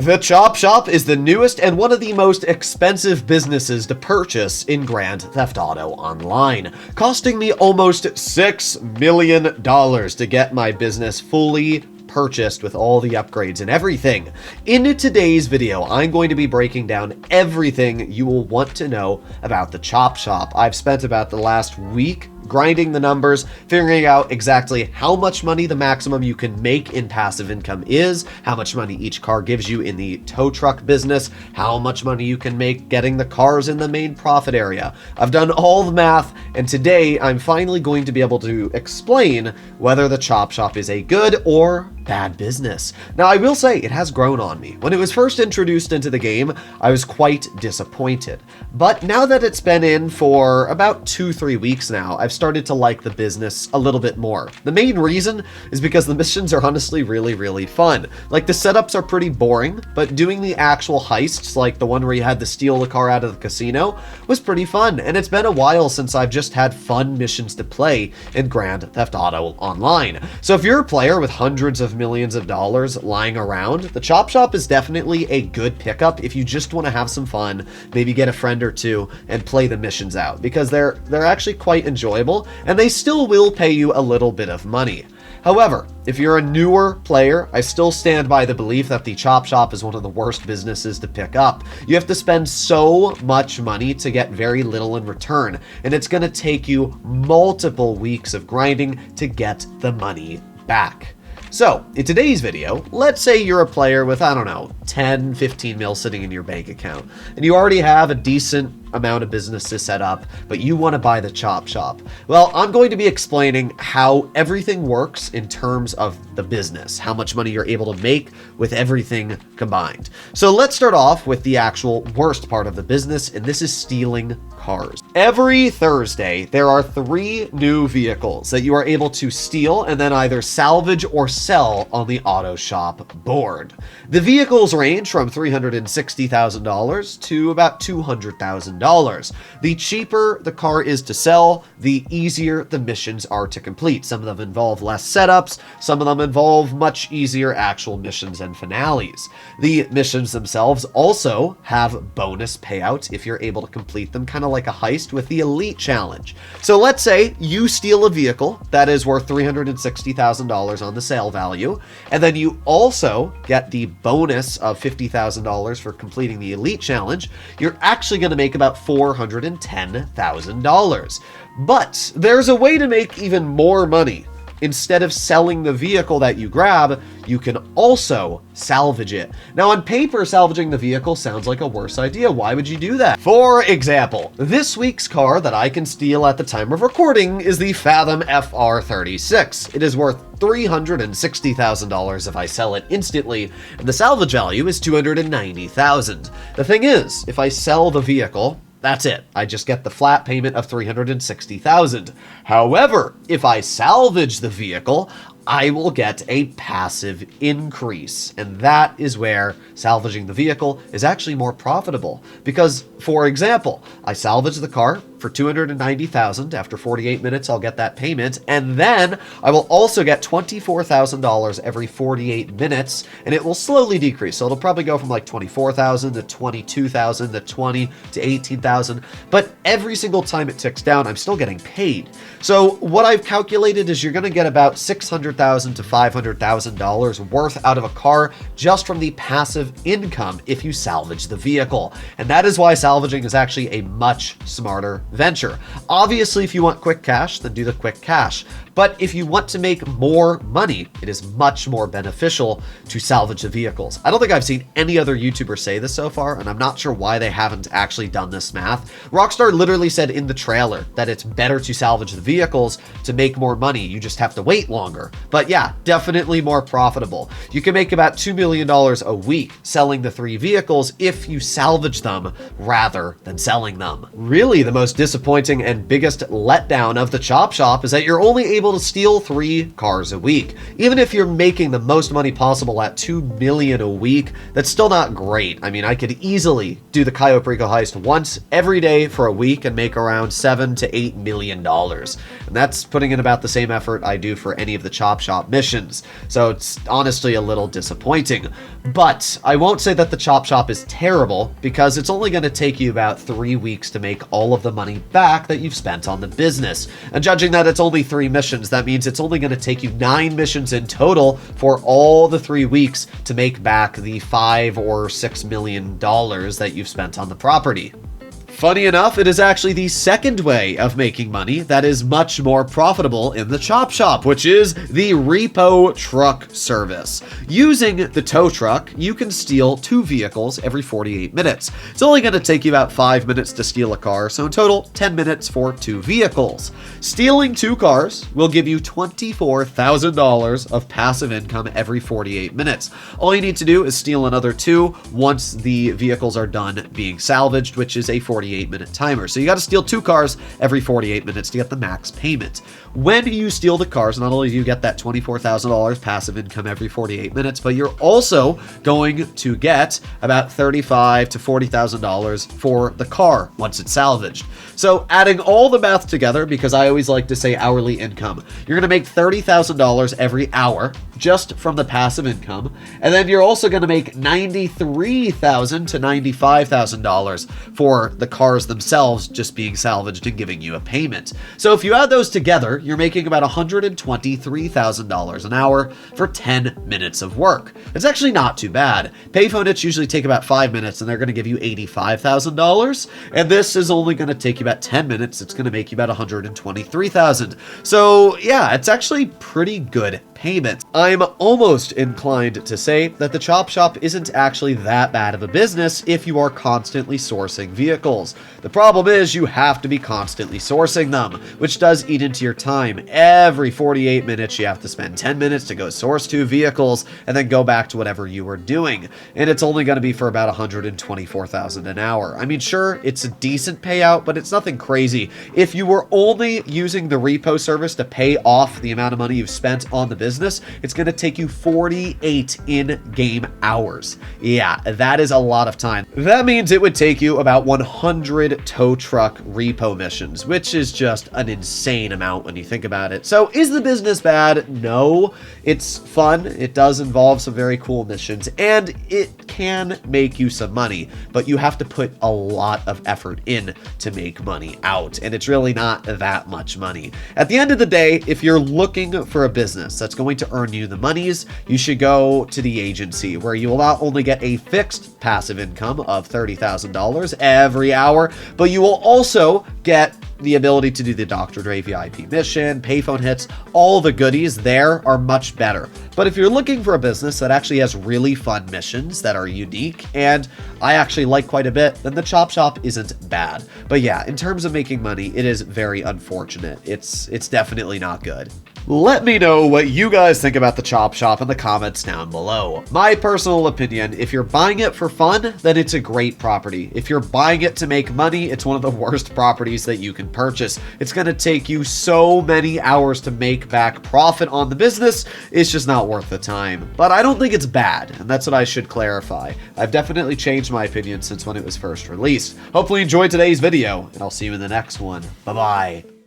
The Chop Shop is the newest and one of the most expensive businesses to purchase in Grand Theft Auto Online, costing me almost $6 million to get my business fully purchased with all the upgrades and everything. In today's video, I'm going to be breaking down everything you will want to know about the Chop Shop. I've spent about the last week grinding the numbers, figuring out exactly how much money the maximum you can make in passive income is, how much money each car gives you in the tow truck business, how much money you can make getting the cars in the main profit area. I've done all the math, and today I'm finally going to be able to explain whether the Chop Shop is a good or bad business. Now, I will say it has grown on me. When it was first introduced into the game, I was quite disappointed. But now that it's been in for about 2-3 weeks now, I've started to like the business a little bit more. The main reason is because the missions are honestly really fun. Like, the setups are pretty boring, but doing the actual heists, like the one where you had to steal the car out of the casino, was pretty fun. And it's been a while since I've just had fun missions to play in Grand Theft Auto Online. So if you're a player with hundreds of millions of dollars lying around, the Chop Shop is definitely a good pickup if you just want to have some fun, maybe get a friend or two and play the missions out, because they're actually quite enjoyable and they still will pay you a little bit of money. However, if you're a newer player, I still stand by the belief that the Chop Shop is one of the worst businesses to pick up. You have to spend so much money to get very little in return, and it's going to take you multiple weeks of grinding to get the money back. So, in today's video, let's say you're a player with, I don't know, 10, 15 mil sitting in your bank account, and you already have a decent amount of business to set up, but you want to buy the Chop Shop. Well, I'm going to be explaining how everything works in terms of the business, how much money you're able to make with everything combined. So let's start off with the actual worst part of the business, and this is stealing cars. Every Thursday, there are 3 new vehicles that you are able to steal and then either salvage or sell on the Auto Shop board. The vehicles range from $360,000 to about $200,000. The cheaper the car is to sell, the easier the missions are to complete. Some of them involve less setups, some of them involve much easier actual missions and finales. The missions themselves also have bonus payouts if you're able to complete them, kind of like a heist with the Elite Challenge. So let's say you steal a vehicle that is worth $360,000 on the sale value, and then you also get the bonus of $50,000 for completing the Elite Challenge. You're actually going to make about $410,000. But there's a way to make even more money. Instead of selling the vehicle that you grab, you can also salvage it. Now, on paper, salvaging the vehicle sounds like a worse idea. Why would you do that? For example, this week's car that I can steal at the time of recording is the Fathom FR36. It is worth $360,000 if I sell it instantly, and the salvage value is $290,000. The thing is, if I sell the vehicle, that's it. I just get the flat payment of $360,000. However, if I salvage the vehicle, I will get a passive increase. And that is where salvaging the vehicle is actually more profitable. Because, for example, I salvage the car for $290,000. After 48 minutes, I'll get that payment. And then I will also get $24,000 every 48 minutes. And it will slowly decrease. So it'll probably go from like $24,000 to $22,000 to $20,000 to $18,000. But every single time it ticks down, I'm still getting paid. So what I've calculated is you're going to get about $600,000 to $500,000 worth out of a car just from the passive income if you salvage the vehicle. And that is why salvaging is actually a much smarter venture. Obviously, if you want quick cash, then do the quick cash. But if you want to make more money, it is much more beneficial to salvage the vehicles. I don't think I've seen any other YouTuber say this so far, and I'm not sure why they haven't actually done this math. Rockstar literally said in the trailer that it's better to salvage the vehicles to make more money. You just have to wait longer. But yeah, definitely more profitable. You can make about $2 million a week selling the 3 vehicles if you salvage them rather than selling them. Really, the most disappointing and biggest letdown of the Chop Shop is that you're only able to steal 3 cars a week. Even if you're making the most money possible at $2 million a week, that's still not great. I mean, I could easily do the Cayo Perico heist once every day for a week and make around $7 to $8 million. And that's putting in about the same effort I do for any of the Chop Shop missions. So it's honestly a little disappointing. But I won't say that the Chop Shop is terrible, because it's only going to take you about 3 weeks to make all of the money back that you've spent on the business. And judging that it's only 3 missions, that means it's only going to take you 9 missions in total for all the 3 weeks to make back the $5 or $6 million that you've spent on the property. Funny enough, it is actually the second way of making money that is much more profitable in the Chop Shop, which is the repo truck service. Using the tow truck, you can steal 2 vehicles every 48 minutes. It's only going to take you about 5 minutes to steal a car, so in total, 10 minutes for 2 vehicles. Stealing 2 cars will give you $24,000 of passive income every 48 minutes. All you need to do is steal another 2 once the vehicles are done being salvaged, which is a 48-minute timer. So you got to steal 2 cars every 48 minutes to get the max payment. When you steal the cars, not only do you get that $24,000 passive income every 48 minutes, but you're also going to get about $35,000 to $40,000 for the car once it's salvaged. So adding all the math together, because I always like to say hourly income, you're going to make $30,000 every hour just from the passive income, and then you're also going to make $93,000 to $95,000 for the cars themselves just being salvaged and giving you a payment. So if you add those together, you're making about $123,000 an hour for 10 minutes of work. It's actually not too bad. Payphone hits usually take about 5 minutes, and they're going to give you $85,000, and this is only going to take you about 10 minutes. It's going to make you about $123,000. So yeah, it's actually pretty good payment. I'm almost inclined to say that the Chop Shop isn't actually that bad of a business if you are constantly sourcing vehicles. The problem is you have to be constantly sourcing them, which does eat into your time. Every 48 minutes you have to spend 10 minutes to go source 2 vehicles and then go back to whatever you were doing. And it's only going to be for about $124,000 an hour. I mean, sure, it's a decent payout, but it's nothing crazy. If you were only using the repo service to pay off the amount of money you've spent on the business, it's going to take you 48 in-game hours. Yeah, that is a lot of time. That means it would take you about 100 tow truck repo missions, which is just an insane amount when you think about it. So is the business bad? No, it's fun. It does involve some very cool missions, and it can make you some money, but you have to put a lot of effort in to make money out, and it's really not that much money. At the end of the day, if you're looking for a business that's going to earn you the monies, you should go to the agency, where you will not only get a fixed passive income of $30,000 every hour, but you will also get the ability to do the Dr. Dre VIP mission, payphone hits, all the goodies there are much better. But if you're looking for a business that actually has really fun missions that are unique, and I actually like quite a bit, then the Chop Shop isn't bad. But yeah, in terms of making money, it is very unfortunate. It's definitely not good. Let me know what you guys think about the Chop Shop in the comments down below. My personal opinion, if you're buying it for fun, then it's a great property. If you're buying it to make money, it's one of the worst properties that you can purchase. It's going to take you so many hours to make back profit on the business, it's just not worth the time. But I don't think it's bad, and that's what I should clarify. I've definitely changed my opinion since when it was first released. Hopefully you enjoyed today's video, and I'll see you in the next one. Bye-bye.